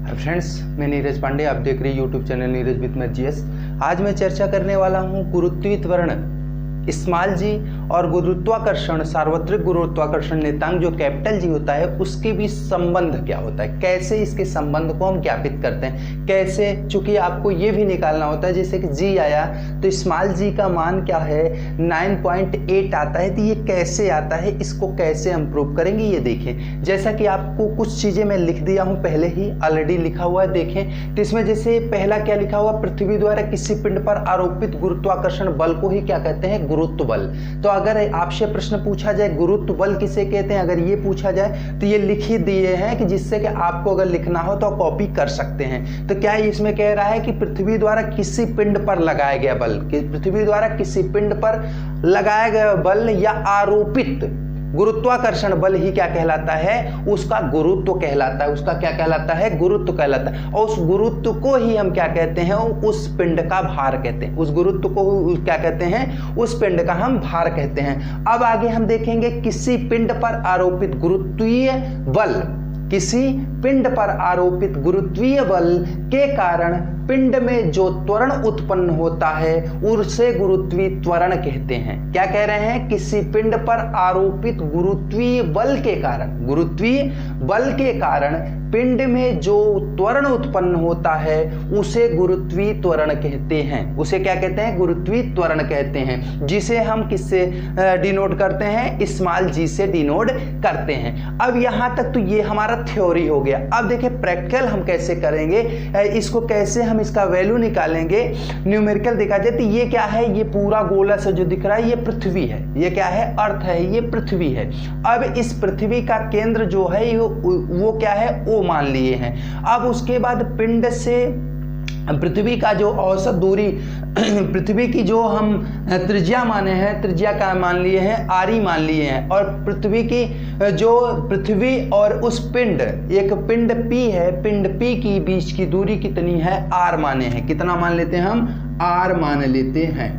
Friends, मैं नीरज पांडे, आप देख रहे हैं YouTube channel Neeraj with math GS. आज मैं चर्चा करने वाला हूं गुरुत्वीय त्वरण स्मॉल जी और गुरुत्वाकर्षण सार्वत्रिक गुरुत्वाकर्षण नियतांक जो कैपिटल जी होता है उसके बीच संबंध क्या होता है, कैसे इसके संबंध को हम ज्ञापित करते हैं, कैसे, चूंकि आपको ये भी निकालना होता है जैसे कि जी आया तो स्मॉल जी का मान क्या है 9.8 आता है, तो ये कैसे आता है, इसको कैसे हम प्रूव करेंगे ये देखें। जैसा कि आपको कुछ चीज़ें मैं लिख दिया हूँ, पहले ही ऑलरेडी लिखा हुआ है, देखें। तो इसमें जैसे पहला क्या लिखा हुआ, पृथ्वी द्वारा किसी पिंड पर आरोपित गुरुत्वाकर्षण बल को ही क्या कहते हैं, गुरुत्व बल। तो अगर आपसे प्रश्न पूछा जाए गुरुत्व बल किसे कहते हैं, अगर ये पूछा जाए तो ये लिख ही दिए हैं कि जिससे कि आपको अगर लिखना हो तो कॉपी कर सकते हैं। तो क्या इसमें कह रहा है कि पृथ्वी द्वारा किसी पिंड पर लगाया गया बल, पृथ्वी द्वारा किसी पिंड पर लगाया गया बल या आरोपित गुरुत्वाकर्षण बल ही क्या कहलाता है, उसका गुरुत्व कहलाता है, उसका क्या कहलाता है, गुरुत्व कहलाता है। और उस गुरुत्व को ही हम क्या कहते हैं, उस पिंड का भार कहते हैं, उस गुरुत्व को क्या कहते हैं, उस पिंड का हम भार कहते हैं। अब आगे हम देखेंगे किसी पिंड पर आरोपित गुरुत्वीय बल, किसी पिंड पर आरोपित गुरुत्वीय बल के कारण पिंड में जो त्वरण उत्पन्न होता है उसे गुरुत्वीय त्वरण कहते हैं। क्या कह रहे हैं, किसी पिंड पर आरोपित गुरुत्वीय बल के कारण, गुरुत्वीय बल के कारण पिंड में जो त्वरण उत्पन्न होता है उसे गुरुत्वीय त्वरण कहते हैं, उसे क्या कहते हैं, गुरुत्वीय त्वरण कहते हैं, जिसे हम किससे डिनोट करते हैं, स्मॉल जी से डिनोट करते हैं। अब यहां तक तो ये हमारा थ्योरी हो गया। अब देखिए प्रैक्टिकल हम कैसे करेंगे, इसको कैसे हम इसका वैल्यू निकालेंगे, न्यूमेरिकल देखा जाए तो ये क्या है, ये पूरा गोला से जो दिख रहा है ये पृथ्वी है, ये क्या है, अर्थ है, ये पृथ्वी है। अब इस पृथ्वी का केंद्र जो है वो क्या है, ओ मान लिए हैं। अब उसके बाद पिंड से पृथ्वी का जो औसत दूरी, पृथ्वी की जो हम त्रिज्या माने हैं, त्रिज्या का मान लिए हैं, आरी मान लिए हैं, और पृथ्वी की जो पृथ्वी और उस पिंड, एक पिंड P है, पिंड P की बीच की दूरी कितनी है, R माने हैं, कितना मान लेते हैं हम, R मान लेते हैं।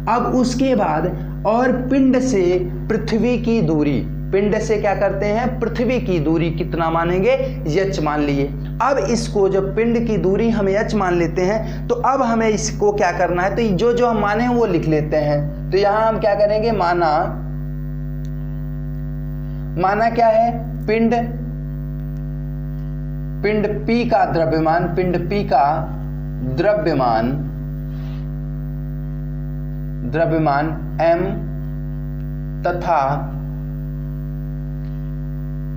अब उसके बाद और पिंड से पृथ्वी की दूरी, पिंड से क्या करते हैं, पृथ्वी की दूरी कितना मानेंगे, h मान लिए। अब इसको जब पिंड की दूरी हम h मान लेते हैं तो अब हमें इसको क्या करना है, तो जो हम माने हैं वो लिख लेते हैं। तो यहां हम क्या करेंगे, माना क्या है, पिंड P का द्रव्यमान, पिंड P का द्रव्यमान m तथा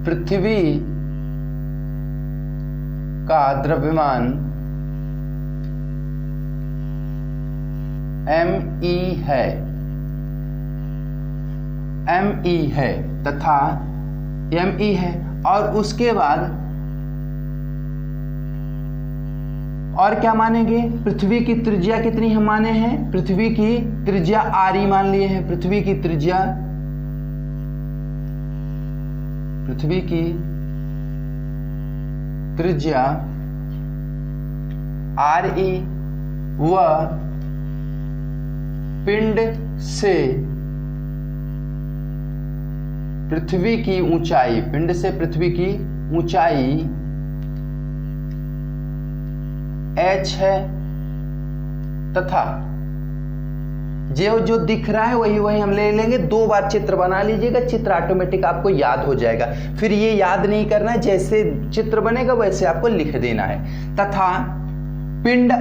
पृथ्वी का द्रव्यमान me है तथा me है। और उसके बाद और क्या मानेंगे, पृथ्वी की त्रिज्या कितनी हम माने हैं, पृथ्वी की त्रिज्या आरी मान लिए हैं, पृथ्वी की त्रिज्या RE व पिंड से पृथ्वी की ऊंचाई, पिंड से पृथ्वी की ऊंचाई h है तथा जो दिख रहा है वही हम ले लेंगे। 2 बार चित्र बना लीजिएगा, चित्र ऑटोमेटिक आपको याद हो जाएगा, फिर ये याद नहीं करना है, जैसे चित्र बनेगा वैसे आपको लिख देना है। तथा पिंड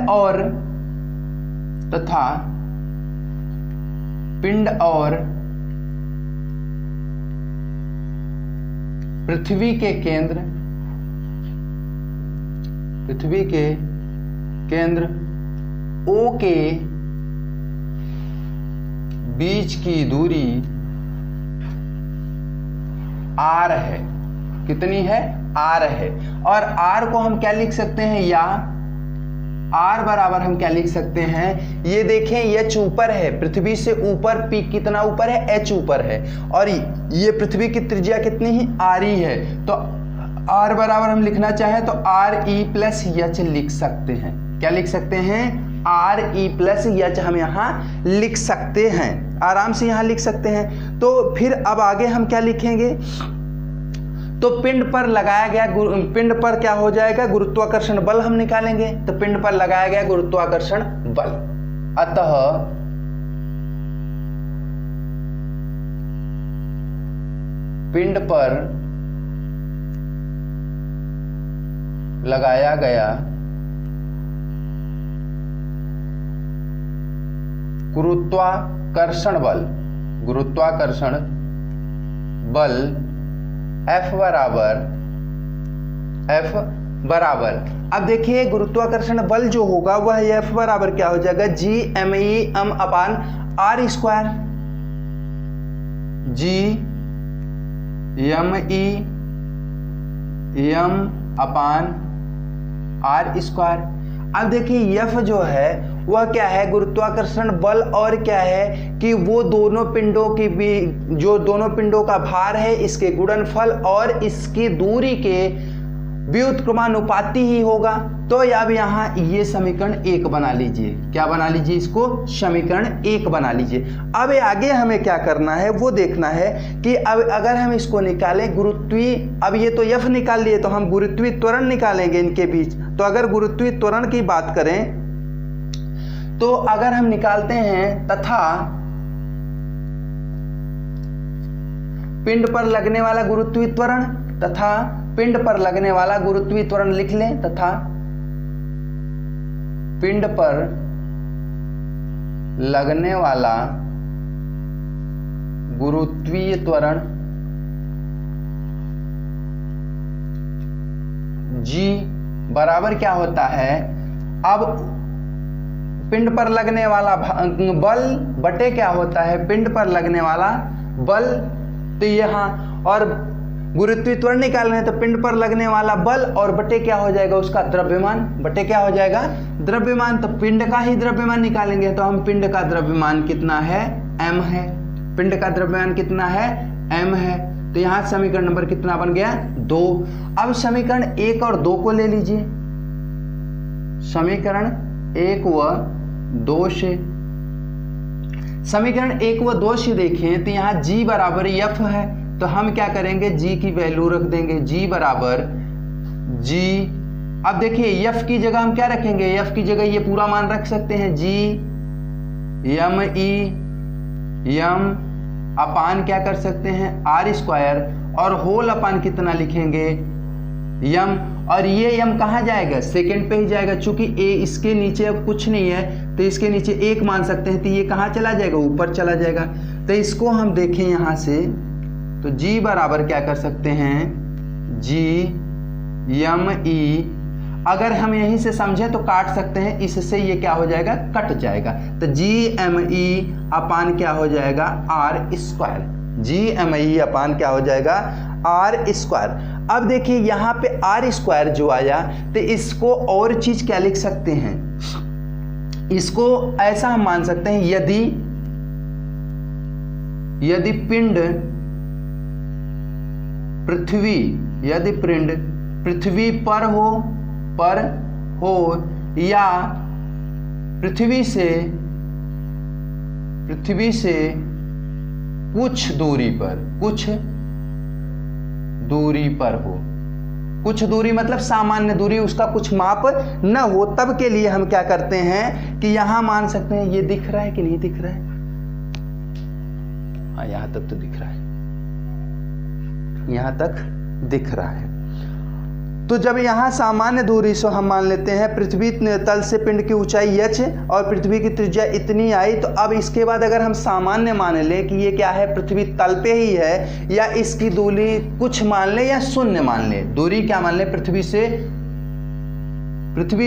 पृथ्वी के केंद्र O के बीच की दूरी R है, कितनी है, R है। और R को हम क्या लिख सकते हैं, या R बराबर हम क्या लिख सकते हैं, ये देखें h ऊपर है, पृथ्वी से ऊपर P कितना ऊपर है, h ऊपर है, और ये पृथ्वी की त्रिज्या कितनी है, RE है। तो R बराबर हम लिखना चाहें तो RE प्लस h लिख सकते हैं। क्या लिख सकते हैं, RE प्लस h हम यहाँ लिख सकते हैं, आराम से यहाँ लिख सकते हैं। तो फिर अब आगे हम क्या लिखेंगे, तो पिंड पर लगाया गया पिंड पर क्या हो जाएगा, गुरुत्वाकर्षण बल हम निकालेंगे। तो पिंड पर लगाया गया गुरुत्वाकर्षण बल, अतः पिंड पर लगाया गया गुरुत्वाकर्षण बल F बराबर, अब देखिए गुरुत्वाकर्षण बल जो होगा वह F बराबर क्या हो जाएगा, G_M_E_M अपान R स्क्वायर, G_M_E_M अपान R स्क्वायर। अब देखिए F जो है वह क्या है, गुरुत्वाकर्षण बल, और क्या है कि वो दोनों पिंडों की भी, जो दोनों पिंडों का भार है इसके गुणनफल और इसकी दूरी के व्युत्क्रमानुपाती ही होगा। तो अब यहाँ ये समीकरण 1 बना लीजिए, क्या बना लीजिए, इसको समीकरण 1 बना लीजिए। अब आगे हमें क्या करना है वो देखना है कि अब अगर हम इसको निकालें गुरुत्वीय, अब ये तो F निकाल लिए तो हम गुरुत्वीय त्वरण निकालेंगे इनके बीच। तो अगर गुरुत्वीय त्वरण की बात करें तो अगर हम निकालते हैं तथा पिंड पर लगने वाला गुरुत्वीय त्वरण, तथा पिंड पर लगने वाला गुरुत्वीय त्वरण लिख लें, तथा पिंड पर लगने वाला गुरुत्वीय त्वरण G बराबर क्या होता है, अब पिंड पर लगने वाला बल बटे क्या होता है, पिंड पर लगने वाला बल। तो यहाँ और गुरुत्वीय त्वरण निकालना है तो पिंड पर लगने वाला बल और बटे क्या हो जाएगा, उसका द्रव्यमान, बटे क्या हो जाएगा, द्रव्यमान। तो पिंड का ही द्रव्यमान निकालेंगे, तो हम पिंड का द्रव्यमान कितना है, m है, पिंड का द्रव्यमान कितना है, m है। तो यहाँ समीकरण नंबर कितना बन गया, 2। अब समीकरण 1 और 2 को ले लीजिए, समीकरण 1 व 2 से, समीकरण 1 व 2 से देखें तो यहाँ G बराबर F है, तो हम क्या करेंगे, G की वैल्यू रख देंगे, G बराबर G। अब देखिए F की जगह हम क्या रखेंगे, F की जगह ये पूरा मान रख सकते हैं, G_M_E_M अपान क्या कर सकते हैं, R स्क्वायर, और होल अपान कितना लिखेंगे, m, और ये m कहाँ जाएगा, सेकंड पे ही जाएगा, चूंकि a इसके नीचे अब कुछ नहीं है तो इसके नीचे 1 मान सकते हैं, तो ये कहाँ चला जाएगा, ऊपर चला जाएगा। तो इसको हम देखें यहाँ से तो G बराबर क्या कर सकते हैं, G_M_E, अगर हम यहीं से समझें तो काट सकते हैं, इससे ये क्या हो जाएगा, कट जाएगा। तो G_M_E अपान क्या हो जाएगा, R स्क्वायर, G_M_E अपान क्या हो जाएगा, R स्क्वायर। अब देखिए यहाँ पे R स्क्वायर जो आया तो इसको और चीज क्या लिख सकते हैं, इसको ऐसा हम मान सकते हैं, यदि पिंड पृथ्वी पर हो या पृथ्वी से कुछ दूरी पर हो, कुछ दूरी मतलब सामान्य दूरी, उसका कुछ माप न हो, तब के लिए हम क्या करते हैं कि यहां मान सकते हैं, ये दिख रहा है कि नहीं दिख रहा है, हाँ यहां तक तो दिख रहा है, यहां तक दिख रहा है। तो जब यहाँ सामान्य दूरी से हम मान लेते हैं पृथ्वी तल से पिंड की ऊंचाई h और पृथ्वी की त्रिज्या इतनी आई, तो अब इसके बाद अगर हम सामान्य मान लें कि ये क्या है, पृथ्वी तल पे ही है, या इसकी दूरी कुछ मान लें या शून्य मान लें, दूरी क्या मान लें, पृथ्वी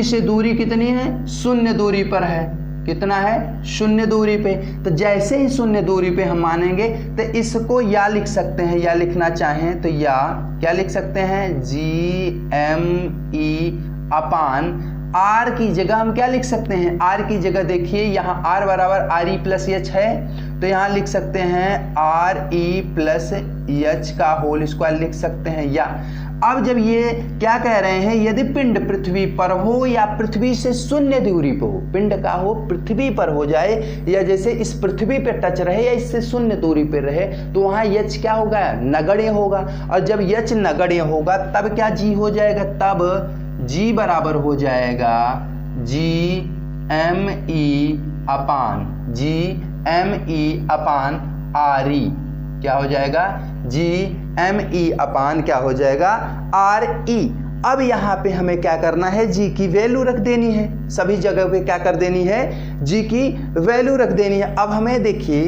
से दूरी कितनी है, शून्य दूरी पर है, कितना है, शून्य दूरी पे। तो जैसे ही शून्य दूरी पे हम मानेंगे तो इसको या लिख सकते हैं, या लिखना चाहें तो या क्या लिख सकते हैं, G_M_E अपान R की जगह हम क्या लिख सकते हैं, R की जगह देखिए यहाँ R बराबर RE+H है, तो यहाँ लिख सकते हैं RE+H का होल स्क्वायर लिख सकते हैं, या अब जब ये क्या कह रहे हैं, यदि पिंड पृथ्वी पर हो या पृथ्वी से शून्य दूरी पर हो, पिंड का हो पृथ्वी पर हो जाए या जैसे इस पृथ्वी पे टच रहे या इससे शून्य दूरी पर रहे, तो वहाँ यच क्या होगा, नगण्य होगा। और जब यच नगण्य होगा तब क्या जी हो जाएगा, तब जी बराबर हो जाएगा GME/RE। क्या हो जाएगा, GME/ क्या हो जाएगा, RE। अब यहाँ पे हमें क्या करना है, जी की वैल्यू रख देनी है, सभी जगह पे क्या कर देनी है, जी की वैल्यू रख देनी है। अब हमें देखिए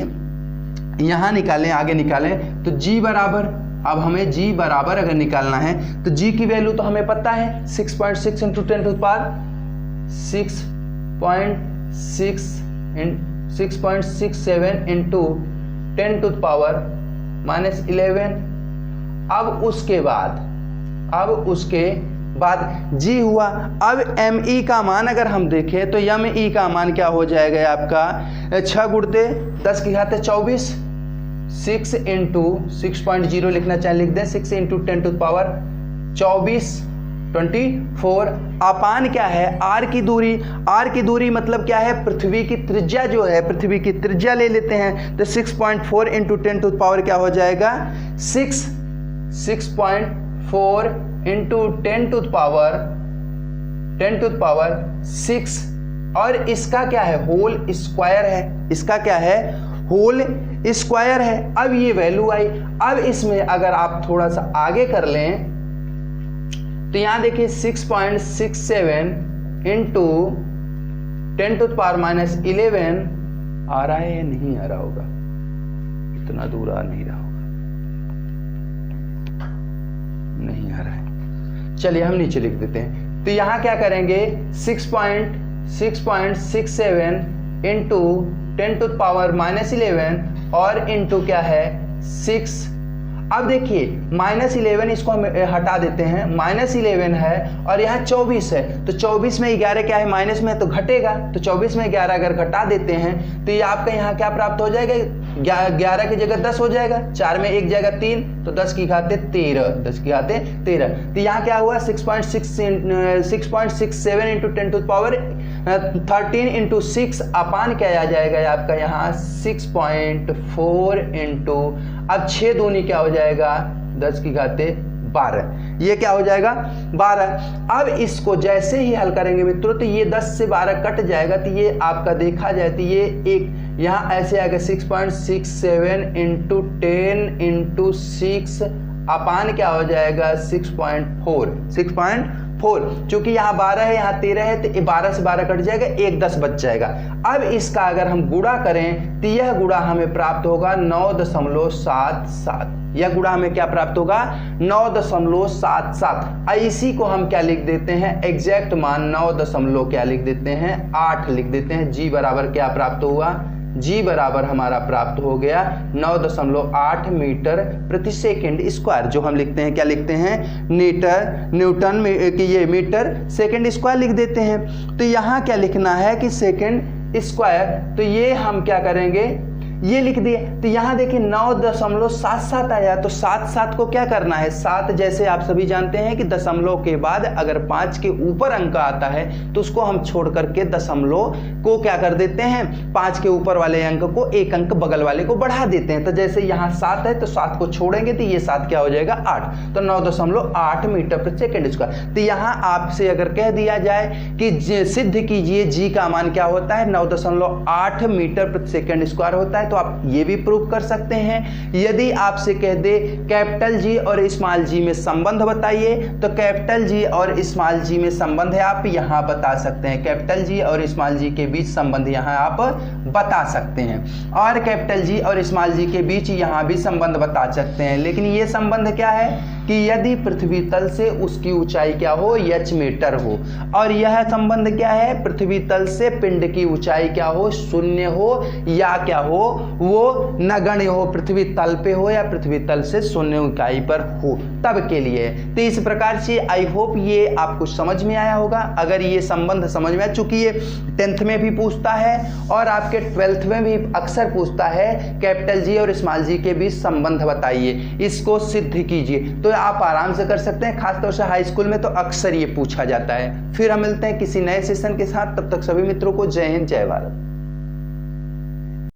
यहाँ निकालें, आगे निकालें तो जी बराबर, अब हमें जी बराबर अगर निकालना है तो जी की वैल्यू तो हमें पता है 6.6 into 10 to the power 6.67 into 10 to the power -11। अब उसके बाद जी हुआ। अब ME का मान अगर हम देखें तो ME का मान क्या हो जाएगा आपका, 6 गुणते 10 की घात 24, 6 इंटू 6.0 लिखना चाहे लिख दें, 6 इंटू 10 टू द पावर 24 अपान क्या है, आर की दूरी मतलब क्या है, पृथ्वी की त्रिज्या जो है, पृथ्वी की त्रिज्या ले लेते हैं तो 6.4 इंटू 10 टू द पावर क्या हो जाएगा, 6.4 इंटू 10 टू द पावर 6। और इसका क्या है, होल स्क्वायर है, इसका क्या है, होल स्क्वायर है। अब ये वैल्यू आई। अब इसमें अगर आप थोड़ा सा आगे कर लें तो यहां देखिए 6.67 इंटू 10 टू द पावर -11 आ रहा है या नहीं आ रहा होगा, इतना दूर आ नहीं रहा होगा, नहीं आ रहा है, चलिए हम नीचे लिख देते हैं। तो यहां क्या करेंगे, 6.67 इंटू 10 टू द पावर -11 और इंटू क्या है 6। अब देखिए -11 इसको हम हटा देते हैं, -11 है और यहाँ 24 है, तो 24 में 11 क्या है, माइनस में तो घटेगा, तो 24 में 11 अगर घटा देते हैं तो ये आपका यहाँ क्या प्राप्त हो जाएगा, 11 की जगह 10 हो जाएगा, 4 में 1 जाएगा 3, तो 10 की घाते 13, 10 की घाते 13। तो यहाँ क्या हुआ 6.67 into 10 to the power 13 into 6 upon क्या आ जाएगा आपका यहाँ 6.4 इंटू, अब 6 दूनी क्या हो जाएगा 10 की घाते 12, ये क्या हो जाएगा 12। अब इसको जैसे ही हल करेंगे मित्रों तो ये 10 से 12 कट जाएगा, तो ये आपका देखा जाए तो ये एक यहाँ ऐसे आएगा 6.67 इंटू 10 इंटू 6 अपान क्या हो जाएगा 6.4। चूंकि यहाँ 12 है यहाँ 13 है तो 12 से 12 कट जाएगा, 1 10 बच जाएगा। अब इसका अगर हम गुणा करें तो यह गुणा हमें प्राप्त होगा 9.77, यह गुणा हमें क्या प्राप्त होगा 9.77। इसी को हम क्या लिख देते हैं, एग्जैक्ट मान 9 क्या लिख देते हैं 8 लिख देते हैं। जी बराबर क्या प्राप्त हुआ, जी बराबर हमारा प्राप्त हो गया 9.8 मीटर प्रति सेकंड स्क्वायर, जो हम लिखते हैं क्या लिखते हैं न्यूटन में कि ये मीटर सेकंड स्क्वायर लिख देते हैं। तो यहाँ क्या लिखना है कि सेकंड स्क्वायर, तो ये हम क्या करेंगे ये लिख दिए। तो यहाँ देखिए 9.77 आया, तो 7 को क्या करना है 7, जैसे आप सभी जानते हैं कि दशमलव के बाद अगर 5 के ऊपर अंक आता है तो उसको हम छोड़ करके दशमलव को क्या कर देते हैं 5 के ऊपर वाले अंक को 1 अंक बगल वाले को बढ़ा देते हैं। तो जैसे यहाँ 7 है तो 7 को छोड़ेंगे तो ये 7 क्या हो जाएगा 8, तो 9.8 मीटर प्रति सेकंड स्क्वायर। तो यहाँ आपसे अगर कह दिया जाए कि सिद्ध कीजिए जी का मान क्या होता है 9.8 मीटर प्रति सेकंड स्क्वायर होता है, तो आप ये भी प्रूव कर सकते हैं। यदि आपसे कह दे कैपिटल जी और स्मॉल जी में संबंध बताइए, तो कैपिटल जी और स्मॉल जी में संबंध है आप यहां बता सकते हैं, कैपिटल जी और स्मॉल जी के बीच संबंध यहां आप बता सकते हैं, और कैपिटल जी और स्मॉल जी के बीच यहां भी संबंध बता सकते हैं। लेकिन ये संबंध क्या है कि यदि पृथ्वी तल से उसकी ऊंचाई क्या हो h मीटर हो, और यह संबंध क्या है पृथ्वी तल से पिंड की ऊंचाई क्या हो 0 हो या क्या हो वो नगण्य हो, पृथ्वी तल पे हो या पृथ्वी तल से 0 ऊंचाई पर हो, तब के लिए। तो इस प्रकार से आई होप ये आपको समझ में आया होगा। अगर ये संबंध समझ में आया, चूंकि ये 10th में भी पूछता है और आपके 12th में भी अक्सर पूछता है कैपिटल जी और स्मॉल जी के बीच संबंध बताइए, इसको सिद्ध कीजिए। तो आप आराम से कर सकते हैं, खासतौर से हाई स्कूल में तो अक्सर ये पूछा जाता है। फिर हम मिलते हैं किसी नए सेशन के साथ, तब तक सभी मित्रों को जय हिंद जय भारत।